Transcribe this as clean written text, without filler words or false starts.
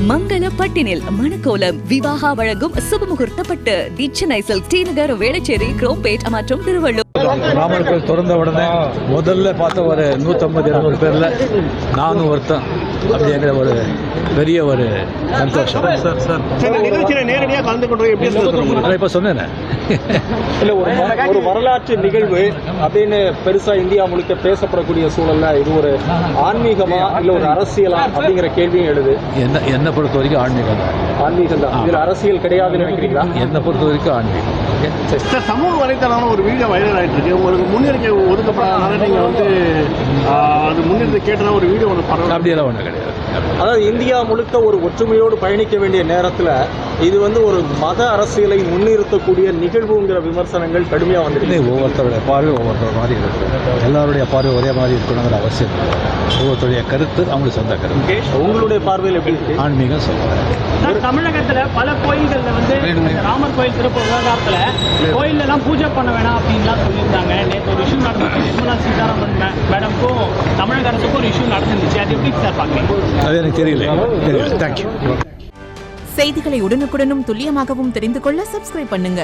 மங்கள பட்டினில் மணக்கோலம் விவாகா வழங்கும் சுபமுகூர்த்த பட்டு தி Chennai silk D நகர் வேளச்சேரி குரோம்பேட் மற்றும் திருவள்ளூர். ராமர் கோயில் திறந்த உடனே முதல்ல பார்த்த ஒரு 150-200 பேர்ல நானும் ஒருத்தன். அப்படிங்கிற ஒரு பெரிய ஒரு சந்தோஷம். நேரடியாக கலந்து கொண்டு இப்ப சொன்னேன் இல்ல ஒரு வரலாற்று நிகழ்வு அப்படின்னு பெருசா இந்தியா முழுக்க பேசப்படக்கூடிய சூழல்ல இது ஒரு ஆன்மீகமா இல்ல ஒரு அரசியலா அப்படிங்கிற கேள்வியும் எழுது. என்னை பொறுத்த வரைக்கும் ஆன்மீகம் தான். ஆன்மீகம் தான். இதுல அரசியல் கிடையாதுன்னு நினைக்கிறீங்களா? என்னை பொறுத்த வரைக்கும் ஆன்மீகம். சமூக வலைத்தளம் ஒரு வீடியோ வைரல் ஆயிட்டு இருக்கு. உங்களுக்கு முன்னெடுக்க ஒதுக்கப்படாதனால நீங்க அது முன்னெடுத்து கேட்டதா ஒரு வீடியோ ஒன்று பரவாயில்ல. அப்படியெல்லாம் ஒன்றும் கிடையாது. அதாவது இந்தியா முழுக்க ஒரு ஒற்றுமையோடு பயணிக்க வேண்டிய நேரத்துல இது ஒரு மத அரசியலை முன்னிறுத்தக்கூடிய நிகழ்வுங்கிற விமர்சனங்கள் கடுமையா வந்துருக்கு. ஒவ்வொருத்தருடைய பார்வை ஒவ்வொருத்தர் மாதிரி இருக்கு. எல்லாருடைய பார்வை ஒரே மாதிரி இருக்கணுங்கிற அவசியம் இல்லை. ஒவ்வொருத்தருடைய கருத்து அவங்களுக்கு சொந்த கருத்து. உங்களுடைய பார்வையில் எப்படி இருக்கு? ஆன்மீகம் சொல்லுவாங்க. தமிழகத்துல பல கோயில்கள்ல ராமர் கோயில் திறப்பு விவகாரத்துல கோயில்ல எல்லாம் பூஜை பண்ண வேணாம் அப்படின்லாம் சொல்லியிருந்தாங்க. நேற்று ஒரு இஷ்யூ நடந்துச்சு. நிர்மலா சீதாராமன் மேடம்க்கும் தமிழக அரசுக்கும் ஒரு இஷ்யூ நடந்துருந்துச்சு. அது எப்படி சார் பார்க்குறீங்க? அது எனக்கு தெரியல. தேங்க்யூ. செய்திகளை உடனுக்குடனும் துல்லியமாகவும் தெரிந்து கொள்ள சப்ஸ்கிரைப் பண்ணுங்க.